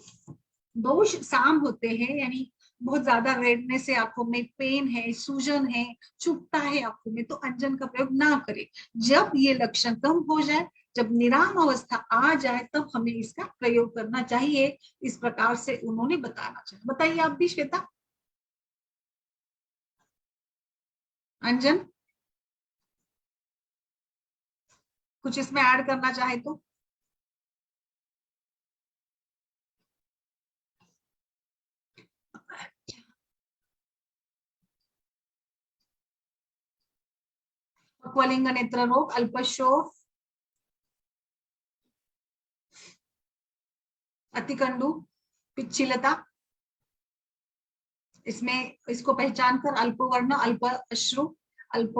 दोष साम होते हैं, यानी बहुत ज्यादा रेडनेस है, आंखों में पेन है, सूजन है, चुभता है आंखों में, तो अंजन का प्रयोग ना करें। जब ये लक्षण कम हो जाए, जब निराम अवस्था आ जाए, तब हमें इसका प्रयोग करना चाहिए। इस प्रकार से उन्होंने बताना चाहिए। बताइए आप भी श्वेता। अंजन कुछ इसमें ऐड करना चाहे तो? पक्वलिंग नेत्र रोग, अल्पशोफ, अतिकंडु, पिच्छिलता, इसमें इसको पहचान कर अल्प वर्ण, अल्प अश्रु, अल्प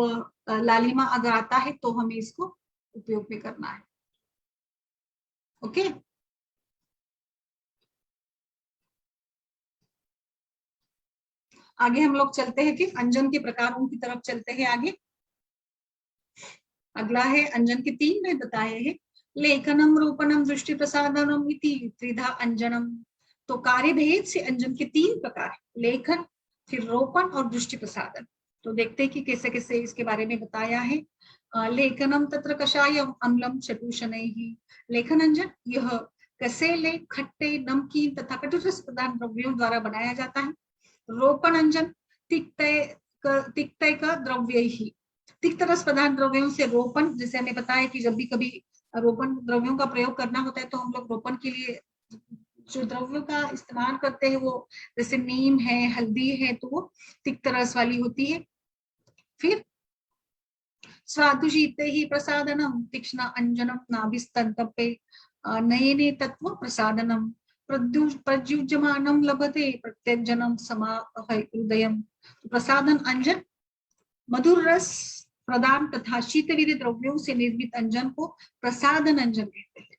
लालिमा अगर आता है तो हमें इसको उपयोग में करना है। ओके, आगे हम लोग चलते हैं कि अंजन के प्रकारों की तरफ चलते हैं आगे। अगला है अंजन के 3 में बताए हैं, लेखनम रूपणम दृष्टि प्रसादनम इति त्रिधा अंजनम। तो कार्य भेद से अंजन के 3 प्रकार, लेखन, फिर रोपण और दृष्टि प्रसादन। तो देखते हैं कि कैसे कैसे इसके बारे में बताया है। लेखनम तत्र कषायम अम्लम चतुशनैहि। लेखन अंजन यह कसेले, खट्टे, नमकीन तथा कटुरस प्रदान द्रव्यों द्वारा बनाया जाता है। रोपण अंजन तिक्तैक द्रव्य ही, तिक्त रस प्रधान द्रव्यों से रोपण, जैसे हमें पता है कि जब भी कभी रोपण द्रव्यों का प्रयोग करना होता है तो हम लोग रोपण के लिए जो द्रव्यों का इस्तेमाल करते हैं वो जैसे नीम है, हल्दी है, तो वो तिक्त रस वाली होती है। फिर स्वादुशीते ही प्रसादनम तीक्ष्ण अंजनम नाभिस्तंतपे नयने तत्व प्रसादनम प्रद्युज्यमानम लभते प्रत्यंजनम समाह हृदयम। प्रसादन अंजन मधुर रस प्रदान तथा शीतवीर्य द्रव्यों से निर्मित अंजन को प्रसादन अंजन कहते हैं।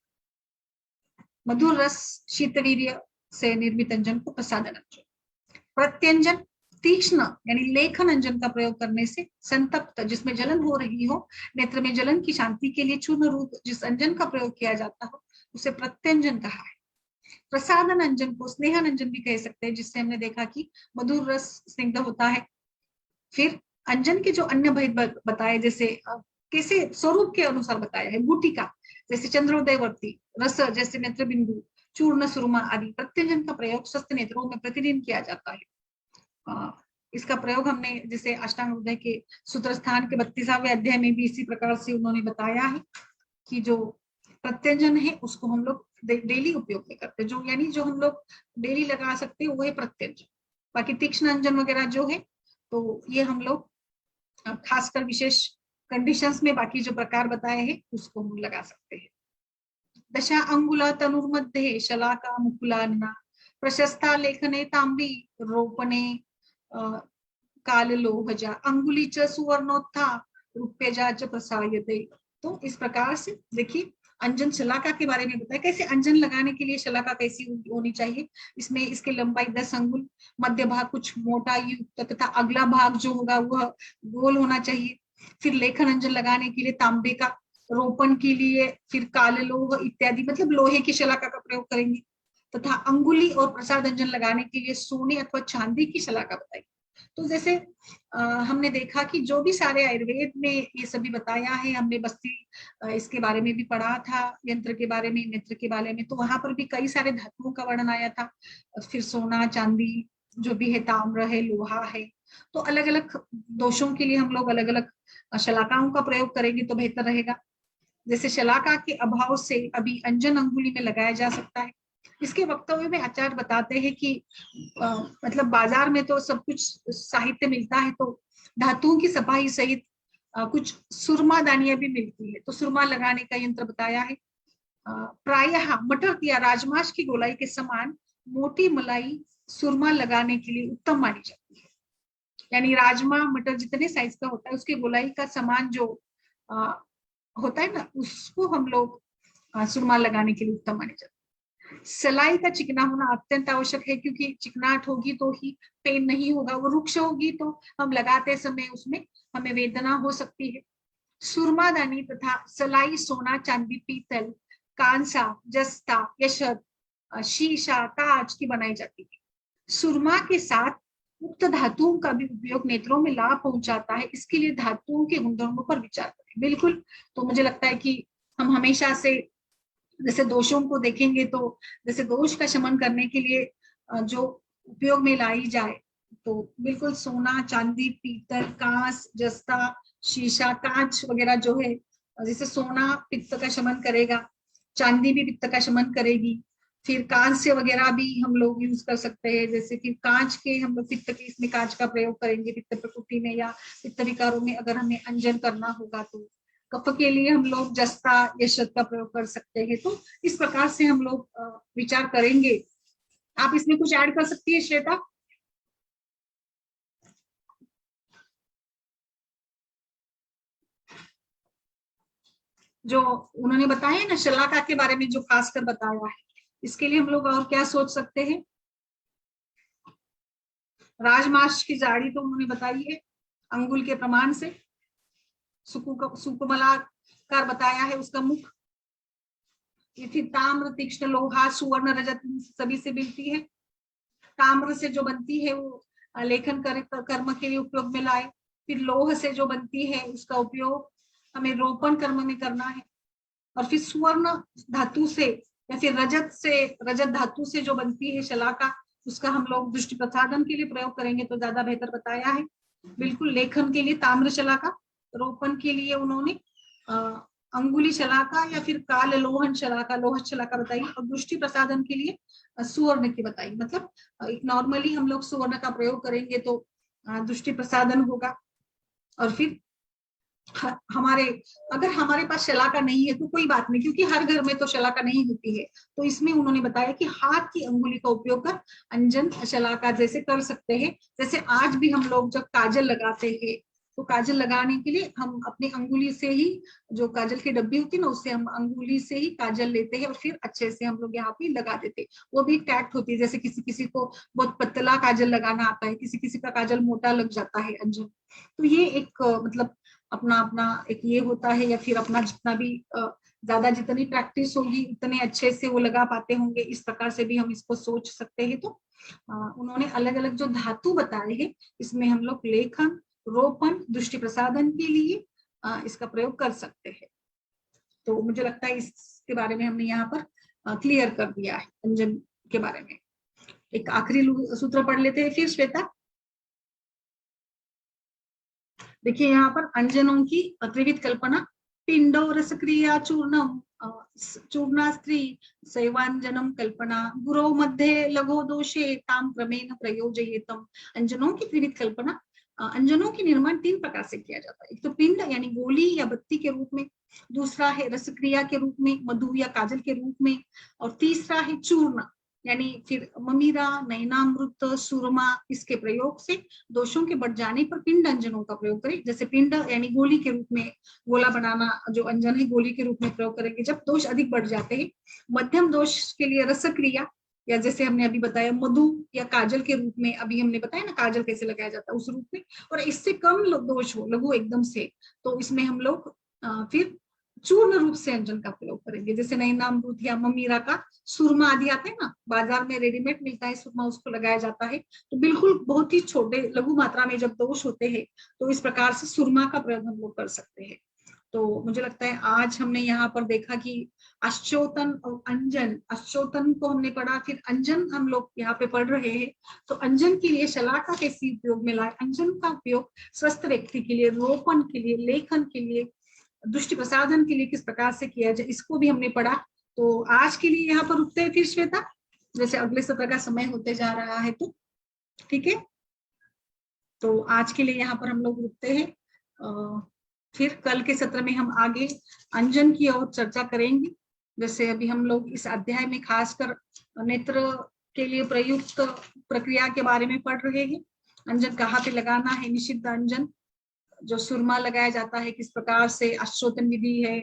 मधुर रस शीतवीर्य से निर्मित अंजन को प्रसादन अंजन। प्रत्यंजन तीक्ष्ण यानी लेखन अंजन का प्रयोग करने से संतप्त, जिसमें जलन हो रही हो, नेत्र में जलन की शांति के लिए चूर्ण रूप जिस अंजन का प्रयोग किया जाता हो उसे प्रत्यंजन कहा है। प्रसादन अंजन को स्नेहन अंजन भी कह सकते हैं, जिससे हमने देखा कि मधुर रस स्निग्ध होता है। फिर अंजन के जो अन्य भेद बताए, जैसे कैसे स्वरूप के अनुसार बताया है, गुटिका जैसे चंद्रोदयवर्ती, रस जैसे नेत्र बिंदु, चूर्ण, सुरमा आदि। प्रत्यंजन का प्रयोग स्वस्थ नेत्रों में प्रतिदिन किया जाता है। इसका प्रयोग हमने जैसे अष्टांग हृदय के सूत्र स्थान के 32वें अध्याय में भी इसी प्रकार से उन्होंने बताया है कि जो प्रत्यंजन है उसको हम लोग डेली उपयोग में करते हैं, जो यानी जो हम लोग डेली लगा सकते हैं वो है प्रत्यंजन। बाकी तीक्ष्ण अंजन वगैरह जो है तो ये हम लोग खासकर विशेष कंडीशंस में बाकी जो प्रकार बताए हैं उसको हम लगा सकते हैं। दशा अंगुला तनुर्मध्ये शलाका मुकुलान्ना प्रशस्ता लेखने तांबी रोपणे काललोहजा अंगुली च सुवर्णोत्था रुप्यजा च प्रसायते। तो इस प्रकार से देखिए अंजन शलाका के बारे में बताया, कैसे अंजन लगाने के लिए शलाका कैसी होनी चाहिए। इसमें इसकी लंबाई 10 अंगुल, मध्य भाग कुछ मोटा युक्त तथा अगला भाग जो होगा वह गोल होना चाहिए। फिर लेखन अंजन लगाने के लिए तांबे का, रोपण के लिए फिर काललोह इत्यादि मतलब लोहे की शलाका का प्रयोग करेंगे, तथा अंगुली और प्रसाद अंजन लगाने के लिए सोने अथवा चांदी की शलाका बताई। तो जैसे हमने देखा कि जो भी सारे आयुर्वेद में ये सभी बताया है, हमने बस्ती इसके बारे में भी पढ़ा था, यंत्र के बारे में, नेत्र के बारे में, तो वहां पर भी कई सारे धातुओं का वर्णन आया था। फिर सोना, चांदी जो भी है, ताम्र है, लोहा है, तो अलग अलग दोषों के लिए हम लोग अलग अलग शलाकाओं का प्रयोग करेंगे तो बेहतर रहेगा। जैसे शलाका के अभाव से अभी अंजन अंगुली में लगाया जा सकता है। इसके वक्तव्य में आचार्य बताते हैं कि मतलब बाजार में तो सब कुछ साहित्य मिलता है, तो धातुओं की सफाई सहित कुछ सुरमा दानियां भी मिलती है, तो सुरमा लगाने का यंत्र बताया है। प्रायः मटर या राजमाश की गोलाई के समान मोटी मलाई सुरमा लगाने के लिए उत्तम मानी जाती है। यानी राजमा मटर जितने साइज का होता है उसकी गोलाई का समान जो होता है ना, उसको हम लोग सुरमा लगाने के लिए उत्तम माने जाते हैं। सलाई का चिकना होना अत्यंत आवश्यक है, क्योंकि चिकनाहट होगी तो ही पेन नहीं होगा, वो रुक्ष होगी तो हम लगाते समय उसमें हमें वेदना हो सकती है। सुरमादानी तथा सलाई सोना, चांदी, पीतल, कांसा, जस्ता, यशत, शीशा, कांच की बनाई जाती है। सुरमा के साथ उक्त धातुओं का भी उपयोग नेत्रों में लाभ पहुंचाता है, इसके लिए धातुओं के गुणधर्मों पर विचार करें। बिल्कुल, तो मुझे लगता है कि हम हमेशा से जैसे दोषों को देखेंगे तो जैसे दोष का शमन करने के लिए जो उपयोग में लाई जाए, तो बिल्कुल सोना, चांदी, पीतल, कांस, जस्ता, शीशा, कांच वगैरह जो है, जैसे सोना पित्त का शमन करेगा, चांदी भी पित्त का शमन करेगी, फिर कांस्य वगैरह भी हम लोग यूज कर सकते हैं। जैसे कि कांच के हम लोग पित्त के, इसमें कांच का प्रयोग करेंगे पित्त प्रकृति में या पित्त विकारों में अगर हमें अंजन करना होगा। तो कफ के लिए हम लोग जस्ता, यशत का प्रयोग कर सकते हैं। तो इस प्रकार से हम लोग विचार करेंगे। आप इसमें कुछ ऐड कर सकती है श्वेता? जो उन्होंने बताया है ना शलाका के बारे में, जो खासकर बताया है, इसके लिए हम लोग और क्या सोच सकते हैं? राजमार्श की जाड़ी तो उन्होंने बताई है अंगुल के प्रमाण से। सुकुमलाकार बताया है उसका मुख। ये फिर ताम्र, तीक्ष्ण, लोहा, सुवर्ण, रजत सभी से मिलती है। ताम्र से जो बनती है वो लेखन कर्म के लिए उपयोग में लाए। फिर लोह से जो बनती है उसका उपयोग हमें रोपण कर्म में करना है। और फिर सुवर्ण धातु से या फिर रजत से, रजत धातु से जो बनती है शलाका, उसका हम लोग दृष्टि प्रसाधन के लिए प्रयोग करेंगे तो ज्यादा बेहतर बताया है। बिल्कुल लेखन के लिए ताम्र शलाका, रोपण के लिए उन्होंने अंगुली शलाका या फिर काल लोहन शलाका, लोह शलाका बताई। और दृष्टि प्रसाधन के लिए सुवर्ण की बताई। मतलब नॉर्मली हम लोग सुवर्ण का प्रयोग करेंगे तो दृष्टि प्रसाधन होगा। और फिर हमारे अगर हमारे पास शलाका नहीं है तो कोई बात नहीं, क्योंकि हर घर में तो शलाका नहीं होती है। तो इसमें उन्होंने बताया कि हाथ की अंगुली का उपयोग कर अंजन शलाका जैसे कर सकते हैं। जैसे आज भी हम लोग जब काजल लगाते हैं तो काजल लगाने के लिए हम अपनी अंगुली से ही, जो काजल की डब्बी होती है ना, उससे हम अंगुली से ही काजल लेते हैं और फिर अच्छे से हम लोग यहाँ पे लगा देते हैं। वो भी टैक्ट होती है। जैसे किसी किसी को बहुत पतला काजल लगाना आता है, किसी किसी का काजल मोटा लग जाता है अंजन। तो ये एक मतलब अपना अपना एक ये होता है। या फिर अपना जितना भी ज्यादा जितनी प्रैक्टिस होगी उतने अच्छे से वो लगा पाते होंगे। इस प्रकार से भी हम इसको सोच सकते हैं। तो उन्होंने अलग अलग जो धातु बताए हैं, इसमें हम लोग लेखन, रोपण, दृष्टि प्रसाधन के लिए इसका प्रयोग कर सकते हैं। तो मुझे लगता है इसके बारे में हमने यहाँ पर क्लियर कर दिया है अंजन के बारे में। एक आखिरी सूत्र पढ़ लेते हैं फिर श्वेता। देखिए यहाँ पर अंजनों की त्रिविध कल्पना। पिंडो रसक्रिया चूर्णम चूर्णा स्त्री शैवांजनम कल्पना गुरो मध्य लघो दोषे ताम क्रमेण प्रयोजयेतम। अंजनों की त्रिविध कल्पना। अंजनों के निर्माण 3 प्रकार से किया जाता है। एक तो पिंड यानी गोली या बत्ती के रूप में, दूसरा है रसक्रिया के रूप में, मधु या काजल के रूप में, और तीसरा है चूर्ण यानी फिर ममीरा, नैनामृत, सुरमा, इसके प्रयोग से दोषों के बढ़ जाने पर पिंड अंजनों का प्रयोग करें। जैसे पिंड यानी गोली के रूप में, गोला बनाना जो अंजन है गोली के रूप में प्रयोग करेंगे जब दोष अधिक बढ़ जाते हैं। मध्यम दोष के लिए रसक्रिया, या जैसे हमने अभी बताया मधु या काजल के रूप में, अभी हमने बताया ना काजल कैसे लगाया जाता है उस रूप में। और इससे कम दोष हो, लघु एकदम से, तो इसमें हम लोग फिर चूर्ण रूप से अंजन का प्रयोग करेंगे। जैसे नैनामृत या ममीरा का सुरमा आदि आते हैं ना, बाजार में रेडीमेड मिलता है सुरमा, उसको लगाया जाता है। तो बिल्कुल बहुत ही छोटे लघु मात्रा में जब दोष होते हैं तो इस प्रकार से सुरमा का प्रयोग हम लोग कर सकते हैं। तो मुझे लगता है आज हमने यहाँ पर देखा कि अश्चोतन और अंजन, अश्चोतन को हमने पढ़ा, फिर अंजन हम लोग यहाँ पे पढ़ रहे हैं। तो अंजन के लिए शलाका कैसे उपयोग में लाए, अंजन का उपयोग स्वस्थ व्यक्ति के लिए, रोपण के लिए, लेखन के लिए, दृष्टि प्रसाधन के लिए किस प्रकार से किया जाए, इसको भी हमने पढ़ा। तो आज के लिए यहाँ पर रुकते हैं फिर श्वेता, जैसे अगले सत्र का समय होते जा रहा है। तो ठीक है, तो आज के लिए यहाँ पर हम लोग रुकते हैं। फिर कल के सत्र में हम आगे अंजन की और चर्चा करेंगे। जैसे अभी हम लोग इस अध्याय में खासकर नेत्र के लिए प्रयुक्त प्रक्रिया के बारे में पढ़ रहे हैं। अंजन कहाँ पे लगाना है, निषिद्ध अंजन जो सुरमा लगाया जाता है किस प्रकार से, अश्चोतन विधि है।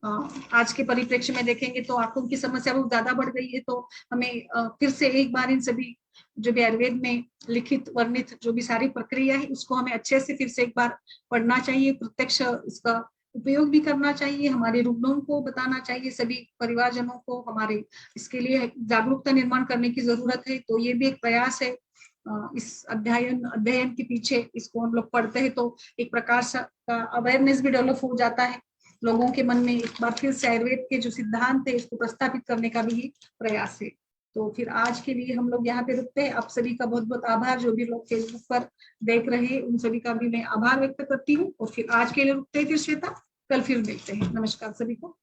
आज के परिप्रेक्ष्य में देखेंगे तो आंखों की समस्या बहुत ज्यादा बढ़ गई है। तो हमें फिर से एक बार इन सभी जो भी आयुर्वेद में लिखित वर्णित जो भी सारी प्रक्रिया है उसको हमें अच्छे से फिर से एक बार पढ़ना चाहिए, प्रत्यक्ष इसका उपयोग भी करना चाहिए, हमारे रुग्णों को बताना चाहिए, सभी परिवारजनों को हमारे इसके लिए जागरूकता निर्माण करने की जरूरत है। तो ये भी एक प्रयास है इस अध्ययन के पीछे। इसको हम लोग पढ़ते हैं तो एक प्रकार का अवेयरनेस भी डेवलप हो जाता है लोगों के मन में। एक बार फिर से आयुर्वेद के जो सिद्धांत है इसको प्रस्थापित करने का भी प्रयास है। तो फिर आज के लिए हम लोग यहाँ पे रुकते हैं। आप सभी का बहुत बहुत आभार, जो भी लोग फेसबुक पर देख रहे हैं उन सभी का भी मैं आभार व्यक्त करती हूँ। और फिर आज के लिए रुकते हैं फिर श्वेता, कल फिर मिलते हैं। नमस्कार सभी को।